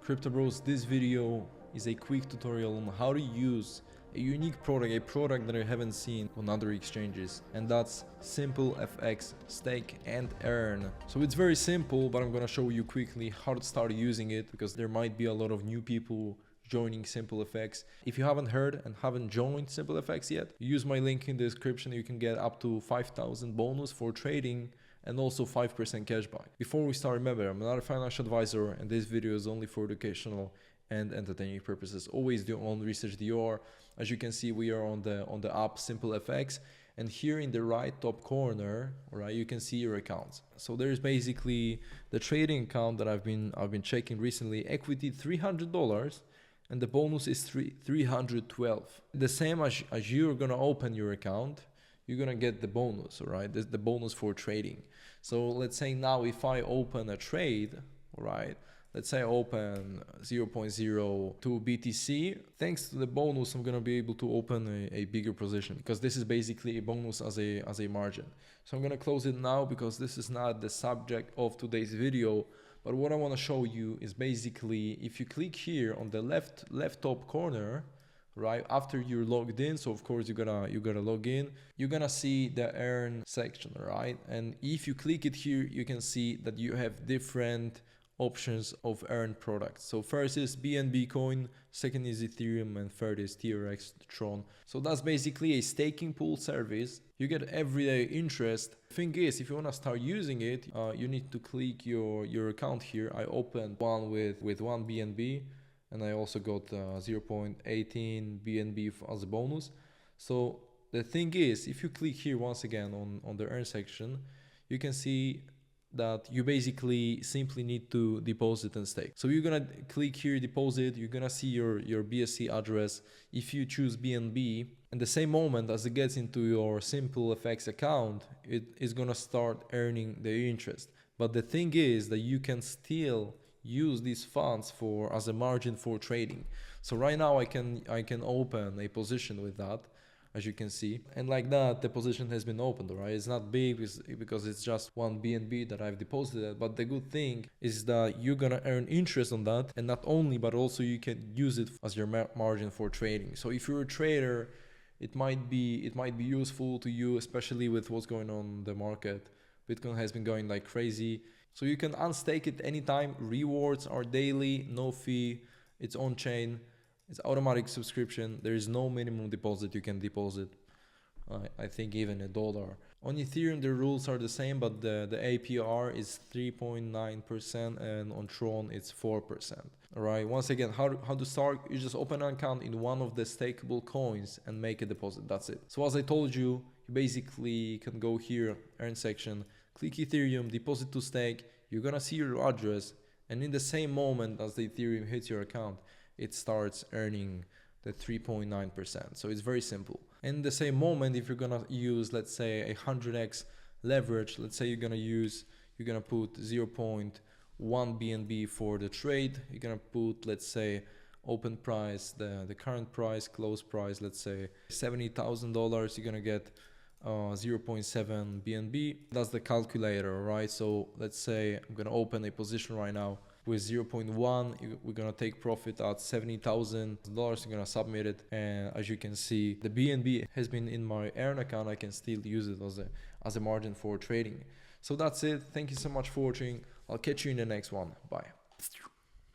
Crypto Bros, this video is a quick tutorial on how to use a unique product, a product that I haven't seen on other exchanges, and that's SimpleFX Stake and Earn. So it's very simple, but I'm gonna show you quickly how to start using it, because there might be a lot of new people joining SimpleFX. If you haven't heard and haven't joined SimpleFX yet, use my link in the description. You can get up to 5,000 bonus for trading and also 5% cashback. Before we start, remember, I'm not a financial advisor and this video is only for educational and entertaining purposes. Always do your own research. As you can see, we are on the app SimpleFX, and here in the right top corner, right, you can see your accounts. So there's basically the trading account that I've been checking recently. Equity $300, and the bonus is 312. The same as you're gonna open your account, you're gonna get the bonus, all right? The bonus for trading. So let's say now if I open a trade, all right, let's say I open 0.02 BTC, thanks to the bonus, I'm gonna be able to open a bigger position, because this is basically a bonus as a margin. So I'm gonna close it now because this is not the subject of today's video. But what I wanna show you is basically, if you click here on the left top corner, right after you're logged in, so of course you gotta log in, you're gonna see the earn section, right? And if you click it here, you can see that you have different options of earn products. So first is BNB coin, second is Ethereum, and third is TRX Tron. So that's basically a staking pool service. You get everyday interest. Thing is, if you want to start using it, you need to click your account here. I opened one with 1 BNB, and I also got 0.18 BNB as a bonus. So the thing is, if you click here once again on the earn section, you can see that you basically simply need to deposit and stake. So you're gonna click here, deposit, you're gonna see your BSC address. If you choose BNB, and the same moment as it gets into your SimpleFX account, it is gonna start earning the interest. But the thing is that you can still use these funds as a margin for trading. So right now I can open a position with that, as you can see, and like that the position has been opened, right? It's not big because it's just 1 BNB that I've deposited, but the good thing is that you're gonna earn interest on that, and not only, but also you can use it as your margin for trading. So if you're a trader, it might be useful to you, especially with what's going on in the market. Bitcoin has been going like crazy, so you can unstake it anytime. Rewards are daily, no fee, it's on chain. It's automatic subscription. There is no minimum deposit you can deposit. I think even $1. On Ethereum, the rules are the same, but the APR is 3.9%, and on Tron it's 4%. All right. Once again, how to start? You just open an account in one of the stakeable coins and make a deposit. That's it. So as I told you, you basically can go here, earn section, click Ethereum, deposit to stake. You're gonna see your address, and in the same moment as the Ethereum hits your account, it starts earning the 3.9%. So it's very simple. In the same moment, if you're gonna use, let's say, 100x leverage, let's say you're gonna put 0.1 BNB for the trade. You're gonna put, let's say, open price, the current price, close price, let's say $70,000. You're gonna get 0.7 BNB. That's the calculator, right? So let's say I'm gonna open a position right now with 0.1, we're gonna take profit at $70,000. You're gonna submit it, and as you can see, the BNB has been in my earn account. I can still use it as a margin for trading. So that's it. Thank you so much for watching. I'll catch you in the next one. Bye.